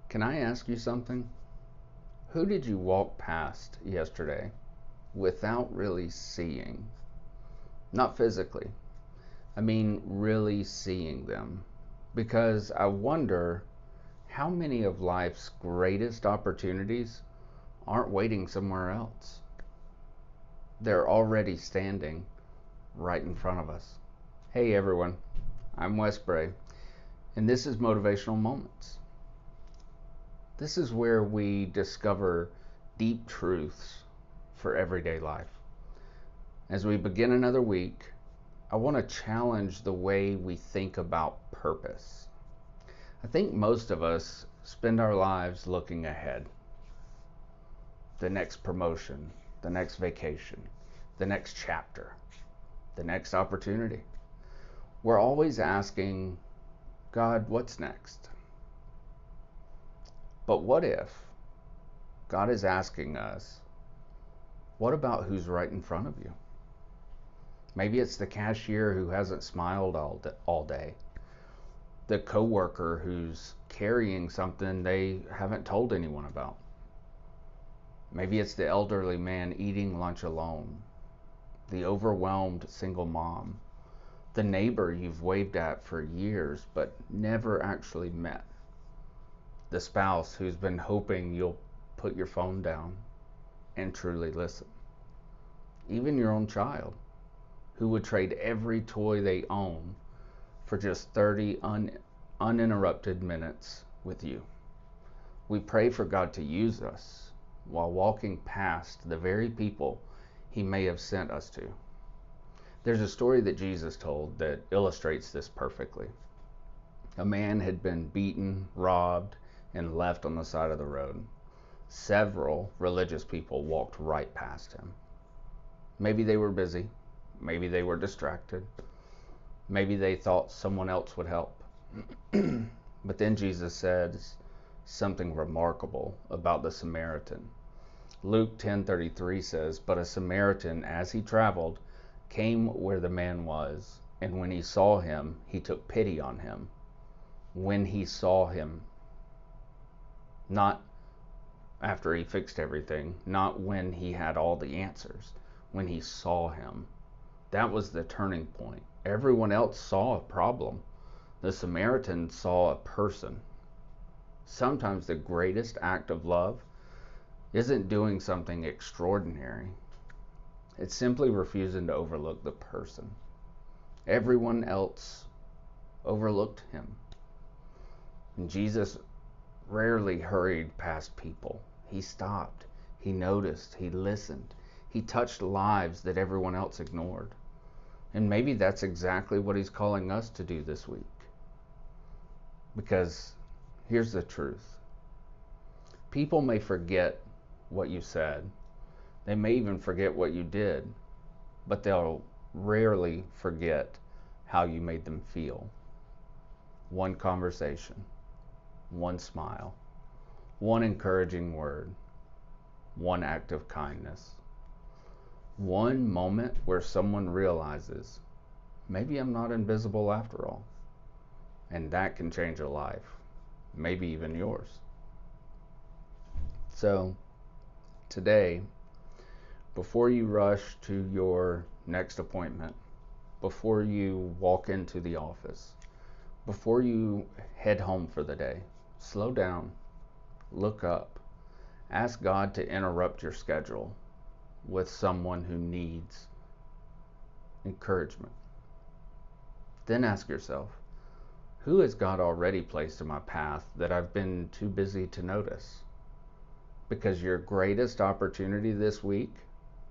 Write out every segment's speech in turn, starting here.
Can I ask you something? Who did you walk past yesterday without really seeing? Not physically. I mean, really seeing them. Because I wonder how many of life's greatest opportunities aren't waiting somewhere else. They're already standing right in front of us. Hey everyone, I'm Wes Bray, and this is Motivational Moments. This is where we discover deep truths for everyday life. As we begin another week, I want to challenge the way we think about purpose. I think most of us spend our lives looking ahead. The next promotion, the next vacation, the next chapter, the next opportunity. We're always asking, God, what's next? But what if God is asking us, what about who's right in front of you? Maybe it's the cashier who hasn't smiled all day, the coworker who's carrying something they haven't told anyone about. Maybe it's the elderly man eating lunch alone, the overwhelmed single mom, the neighbor you've waved at for years but never actually met, the spouse who's been hoping you'll put your phone down and truly listen, even your own child who would trade every toy they own for just 30 uninterrupted minutes with you. We pray for God to use us while walking past the very people He may have sent us to. There's a story that Jesus told that illustrates this perfectly. A man had been beaten, robbed, and left on the side of the road. Several religious people walked right past him. Maybe they were busy. Maybe they were distracted. Maybe they thought someone else would help. But then Jesus says something remarkable about the Samaritan. Luke 10:33 says, "But a Samaritan, as he traveled, came where the man was, and when he saw him, he took pity on him." When he saw him, not after he fixed everything, not when he had all the answers, when he saw him. That was the turning point. Everyone else saw a problem. The Samaritan saw a person. Sometimes the greatest act of love isn't doing something extraordinary. It's simply refusing to overlook the person. Everyone else overlooked him. And Jesus rarely hurried past people. He stopped, he noticed, he listened, he touched lives that everyone else ignored. And maybe that's exactly what He's calling us to do this week. Because here's the truth. People may forget what you said. They may even forget what you did, but they'll rarely forget how you made them feel. One conversation, one smile, one encouraging word, one act of kindness, one moment where someone realizes, maybe I'm not invisible after all. And that can change a life, maybe even yours. So today, before you rush to your next appointment, before you walk into the office, before you head home for the day, slow down, look up, ask God to interrupt your schedule with someone who needs encouragement. Then ask yourself, who has God already placed in my path that I've been too busy to notice? Because your greatest opportunity this week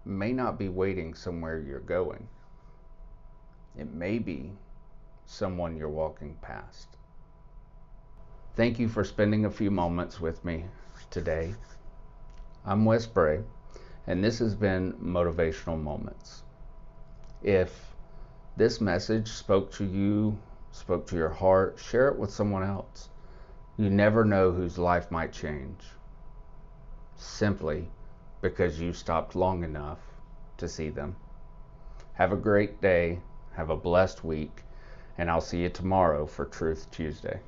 may not be waiting somewhere you're going. It may be someone you're walking past. Thank you for spending a few moments with me today. I'm Wes Bray, and this has been Motivational Moments. If this message spoke to you, spoke to your heart, share it with someone else. You never know whose life might change, simply because you stopped long enough to see them. Have a great day, have a blessed week, and I'll see you tomorrow for Truth Tuesday.